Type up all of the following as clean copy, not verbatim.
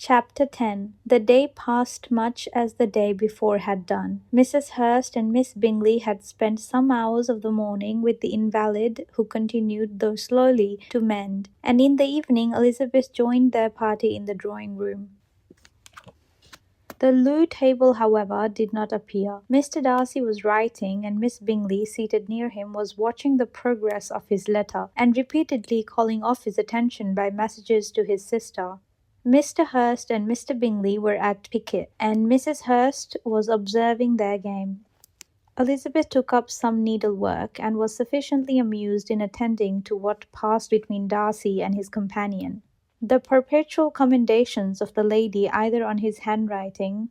Chapter 10. The day passed much as the day before had done. Mrs. Hurst and Miss Bingley had spent some hours of the morning with the invalid, who continued, though slowly, to mend, and in the evening Elizabeth joined their party in the drawing-room. The loo table, however, did not appear. Mr. Darcy was writing, and Miss Bingley, seated near him, was watching the progress of his letter, and repeatedly calling off his attention by messages to his sister. Mr. Hurst and Mr. Bingley were at piquet, and Mrs. Hurst was observing their game. Elizabeth took up some needlework, and was sufficiently amused in attending to what passed between Darcy and his companion. The perpetual commendations of the lady either on his handwriting,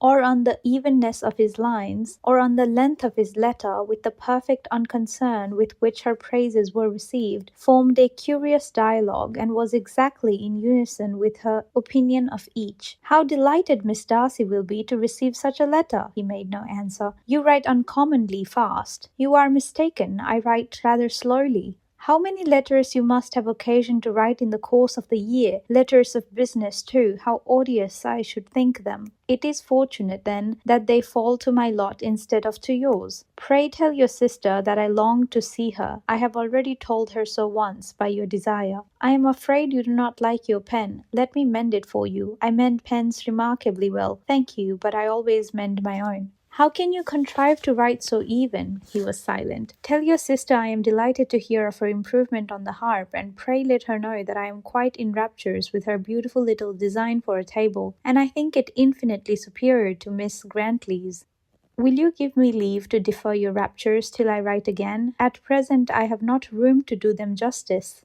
or on the evenness of his lines, or on the length of his letter, with the perfect unconcern with which her praises were received, formed a curious dialogue, and was exactly in unison with her opinion of each. "How delighted Miss Darcy will be to receive such a letter!" He made no answer. "You write uncommonly fast." "You are mistaken. I write rather slowly." "How many letters you must have occasion to write in the course of the year! Letters of business, too! How odious I should think them!" "It is fortunate, then, that they fall to my lot instead of to yours. Pray tell your sister that I long to see her. I have already told her so once, by your desire. I am afraid you do not like your pen. Let me mend it for you. I mend pens remarkably well, thank you, but I always mend my own." "How can you contrive to write so even?" He was silent. "Tell your sister I am delighted to hear of her improvement on the harp, and pray let her know that I am quite in raptures with her beautiful little design for a table, and I think it infinitely superior to Miss Grantley's. Will you give me leave to defer your raptures till I write again? At present I have not room to do them justice."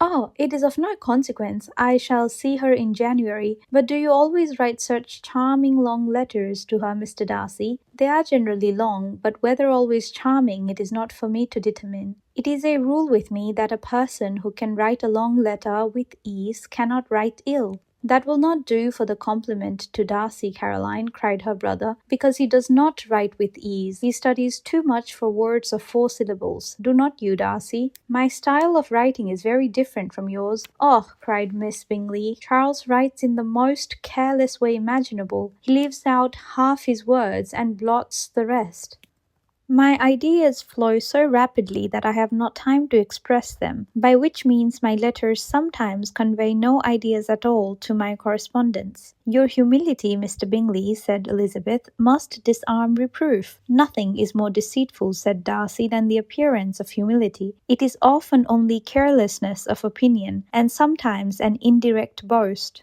"Oh, it is of no consequence. I shall see her in January. But do you always write such charming long letters to her, Mr. Darcy?" "They are generally long, but whether always charming it is not for me to determine. It is a rule with me that a person who can write a long letter with ease cannot write ill." "That will not do for the compliment to Darcy, Caroline," cried her brother, "because he does not write with ease. He studies too much for words of 4 syllables. Do not you, Darcy?" "My style of writing is very different from yours." "Oh," cried Miss Bingley, "Charles writes in the most careless way imaginable. He leaves out half his words, and blots the rest. My ideas flow so rapidly that I have not time to express them, by which means my letters sometimes convey no ideas at all to my correspondents." "Your humility, Mr. Bingley," said Elizabeth, "must disarm reproof." "Nothing is more deceitful," said Darcy, "than the appearance of humility. It is often only carelessness of opinion, and sometimes an indirect boast."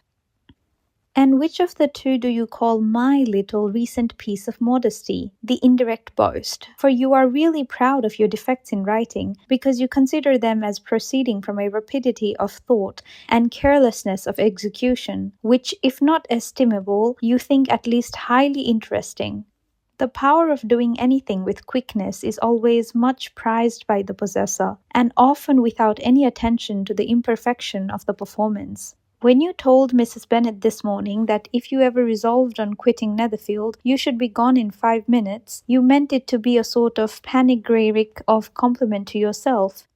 "And which of the two do you call my little recent piece of modesty?" "The indirect boast, for you are really proud of your defects in writing, because you consider them as proceeding from a rapidity of thought and carelessness of execution, which, if not estimable, you think at least highly interesting. The power of doing anything with quickness is always much prized by the possessor, and often without any attention to the imperfection of the performance. When you told Mrs. Bennet this morning that if you ever resolved on quitting Netherfield, you should be gone in 5 minutes, you meant it to be a sort of panegyric of compliment to yourself.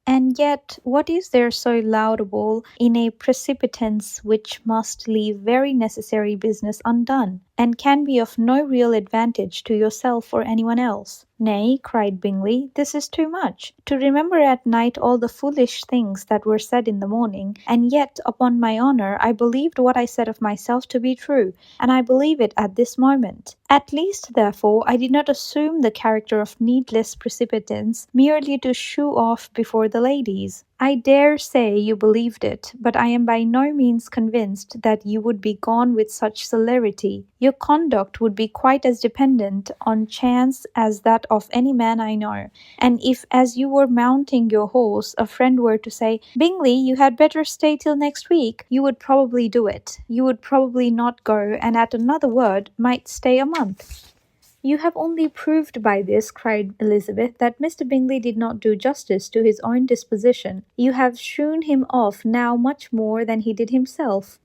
And yet, what is there so laudable in a precipitance which must leave very necessary business undone, and can be of no real advantage to yourself or anyone else?" "Nay," cried Bingley, "this is too much. To remember at night all the foolish things that were said in the morning, and yet, upon my honour, I believed what I said of myself to be true, and I believe it at this moment. At least, therefore, I did not assume the character of needless precipitance merely to shew off before the ladies. I dare say you believed it, but I am by no means convinced that you would be gone with such celerity. Your conduct would be quite as dependent on chance as that of any man I know, and if, as you were mounting your horse, a friend were to say, 'Bingley, you had better stay till next week,' you would probably do it. You would probably not go, and at another word might stay a month." "You have only proved by this," cried Elizabeth, "that Mr. Bingley did not do justice to his own disposition. You have shewn him off now much more than he did himself."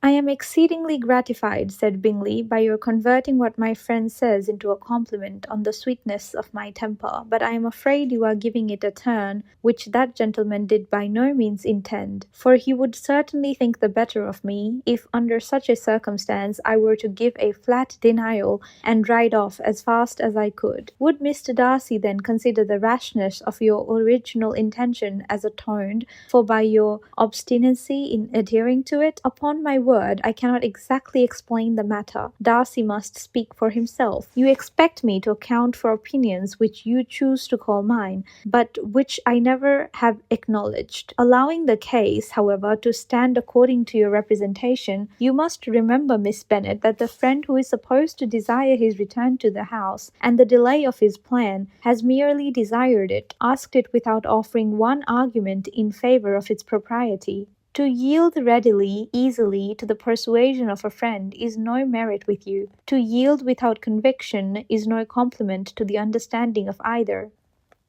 I am exceedingly gratified, said Bingley, by your converting what my friend says into a compliment on the sweetness of my temper, but I am afraid you are giving it a turn which that gentleman did by no means intend, for he would certainly think the better of me, if under such a circumstance I were to give a flat denial and ride off as fast as I could. Would Mr. Darcy then consider the rashness of your original intention as atoned for by your obstinacy in adhering to it? Upon my word, I cannot exactly explain the matter. Darcy must speak for himself. You expect me to account for opinions which you choose to call mine, but which I never have acknowledged. Allowing the case, however, to stand according to your representation, you must remember, Miss Bennet, that the friend who is supposed to desire his return to the house, and the delay of his plan, has merely desired it, asked it without offering one argument in favour of its propriety. To yield readily, easily, to the persuasion of a friend is no merit with you. To yield without conviction is no compliment to the understanding of either.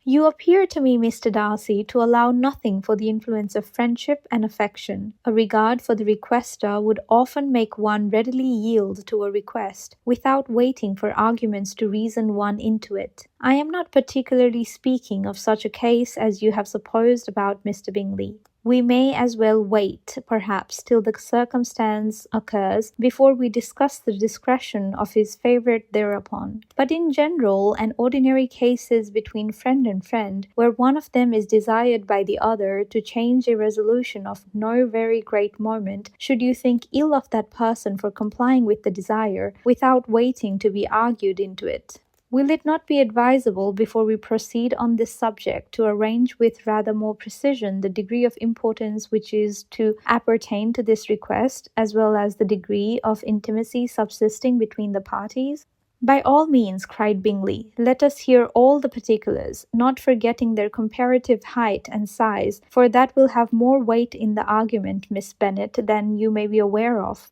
You appear to me, Mr. Darcy, to allow nothing for the influence of friendship and affection. A regard for the requester would often make one readily yield to a request, without waiting for arguments to reason one into it. I am not particularly speaking of such a case as you have supposed about Mr. Bingley. We may as well wait, perhaps, till the circumstance occurs before we discuss the discretion of his favourite thereupon. But in general and ordinary cases between friend and friend, where one of them is desired by the other to change a resolution of no very great moment, should you think ill of that person for complying with the desire, without waiting to be argued into it? Will it not be advisable, before we proceed on this subject, to arrange with rather more precision the degree of importance which is to appertain to this request, as well as the degree of intimacy subsisting between the parties? By all means, cried Bingley, let us hear all the particulars, not forgetting their comparative height and size, for that will have more weight in the argument, Miss Bennet, than you may be aware of.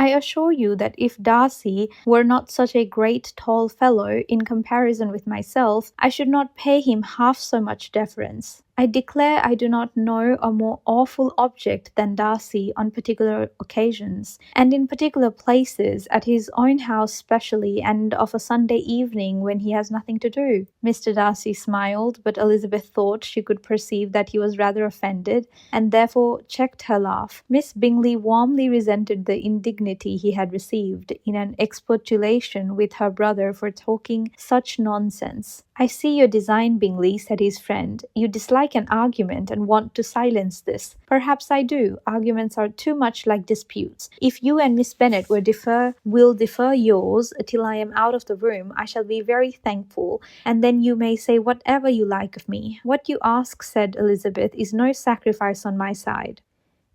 I assure you that if Darcy were not such a great tall fellow in comparison with myself, I should not pay him half so much deference. I declare I do not know a more awful object than Darcy on particular occasions, and in particular places, at his own house specially, and of a Sunday evening when he has nothing to do. Mr. Darcy smiled, but Elizabeth thought she could perceive that he was rather offended, and therefore checked her laugh. Miss Bingley warmly resented the indignity he had received, in an expostulation with her brother for talking such nonsense. I see your design, Bingley, said his friend. You dislike an argument and want to silence this. Perhaps I do. Arguments are too much like disputes. If you and Miss Bennet will defer yours till I am out of the room, I shall be very thankful, and then you may say whatever you like of me. What you ask, said Elizabeth, is no sacrifice on my side.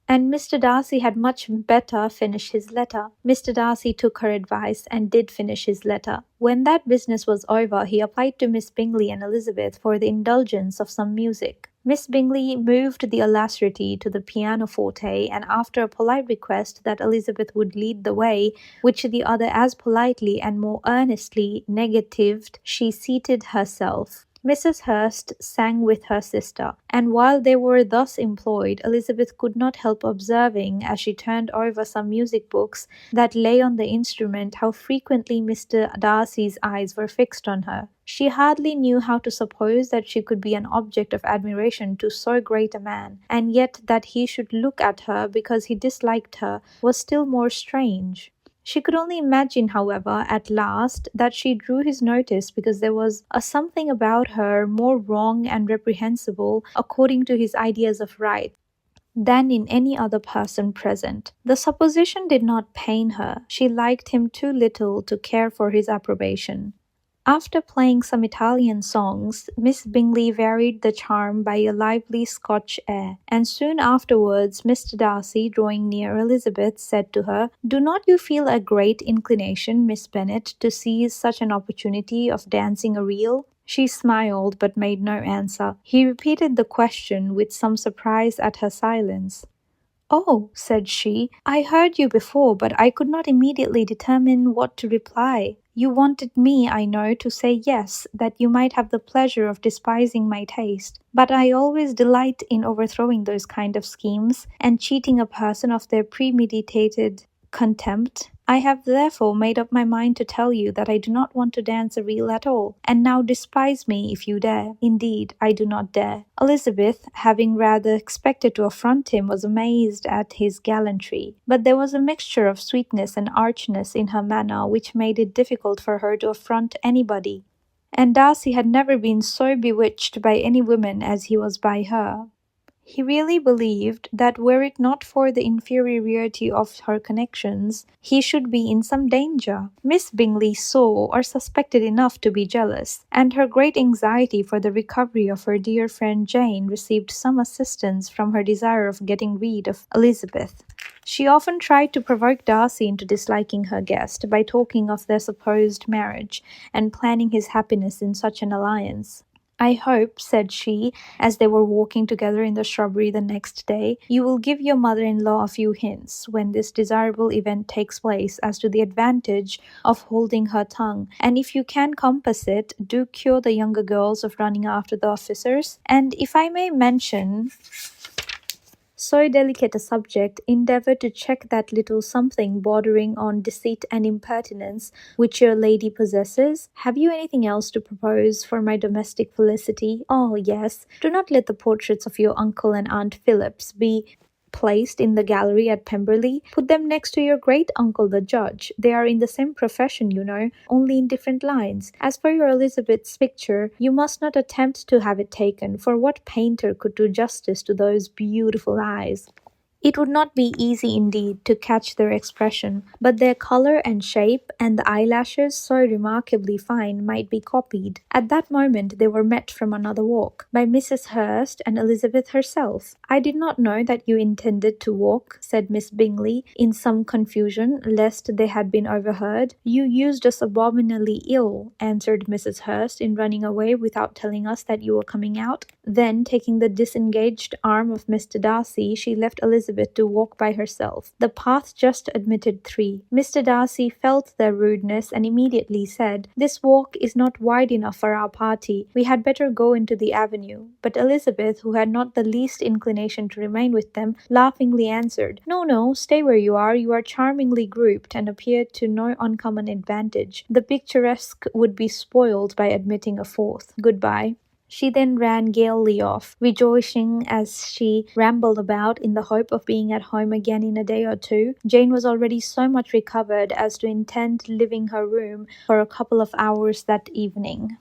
And Mr. Darcy had much better finish his letter. Mr. Darcy took her advice and did finish his letter. When that business was over, he applied to Miss Bingley and Elizabeth for the indulgence of some music. Miss Bingley moved the alacrity to the pianoforte, and after a polite request that Elizabeth would lead the way, which the other as politely and more earnestly negatived, she seated herself. Mrs. Hurst sang with her sister, and while they were thus employed, Elizabeth could not help observing, as she turned over some music books that lay on the instrument, how frequently Mr. Darcy's eyes were fixed on her. She hardly knew how to suppose that she could be an object of admiration to so great a man, and yet that he should look at her because he disliked her was still more strange. She could only imagine, however, at last, that she drew his notice because there was a something about her more wrong and reprehensible, according to his ideas of right, than in any other person present. The supposition did not pain her. She liked him too little to care for his approbation. After playing some Italian songs, Miss Bingley varied the charm by a lively Scotch air, and soon afterwards Mr. Darcy, drawing near Elizabeth, said to her, "Do not you feel a great inclination, Miss Bennet, to seize such an opportunity of dancing a reel?" She smiled, but made no answer. He repeated the question with some surprise at her silence. "Oh," said she, "I heard you before, but I could not immediately determine what to reply. You wanted me, I know, to say yes, that you might have the pleasure of despising my taste. But I always delight in overthrowing those kind of schemes, and cheating a person of their premeditated contempt. I have therefore made up my mind to tell you that I do not want to dance a reel at all, and now despise me if you dare. Indeed, I do not dare." Elizabeth, having rather expected to affront him, was amazed at his gallantry, but there was a mixture of sweetness and archness in her manner which made it difficult for her to affront anybody. And Darcy had never been so bewitched by any woman as he was by her. He really believed that were it not for the inferiority of her connections, he should be in some danger. Miss Bingley saw or suspected enough to be jealous, and her great anxiety for the recovery of her dear friend Jane received some assistance from her desire of getting rid of Elizabeth. She often tried to provoke Darcy into disliking her guest by talking of their supposed marriage, and planning his happiness in such an alliance. "I hope," said she, as they were walking together in the shrubbery the next day, "you will give your mother-in-law a few hints, when this desirable event takes place, as to the advantage of holding her tongue, and if you can compass it, do cure the younger girls of running after the officers, and if I may mention so delicate a subject, endeavour to check that little something bordering on deceit and impertinence which your lady possesses. Have you anything else to propose for my domestic felicity? Oh, yes. Do not let the portraits of your uncle and Aunt Phillips be placed in the gallery at Pemberley. Put them next to your great uncle the judge. They are in the same profession, you know, only in different lines. As for your Elizabeth's picture, you must not attempt to have it taken, for what painter could do justice to those beautiful eyes? It would not be easy indeed to catch their expression, but their colour and shape, and the eyelashes, so remarkably fine, might be copied. At that moment they were met from another walk, by Mrs. Hurst and Elizabeth herself. "I did not know that you intended to walk," said Miss Bingley, in some confusion, lest they had been overheard. "You used us abominably ill," answered Mrs. Hurst, "in running away without telling us that you were coming out." Then, taking the disengaged arm of Mr. Darcy, she left Elizabeth to walk by herself. The path just admitted three. Mr. Darcy felt their rudeness, and immediately said, "This walk is not wide enough for our party. We had better go into the avenue." But Elizabeth, who had not the least inclination to remain with them, laughingly answered, "No, no, stay where you are. You are charmingly grouped, and appear to no uncommon advantage. The picturesque would be spoiled by admitting a fourth. Goodbye." She then ran gaily off, rejoicing as she rambled about in the hope of being at home again in a day or two. Jane was already so much recovered as to intend leaving her room for a couple of hours that evening.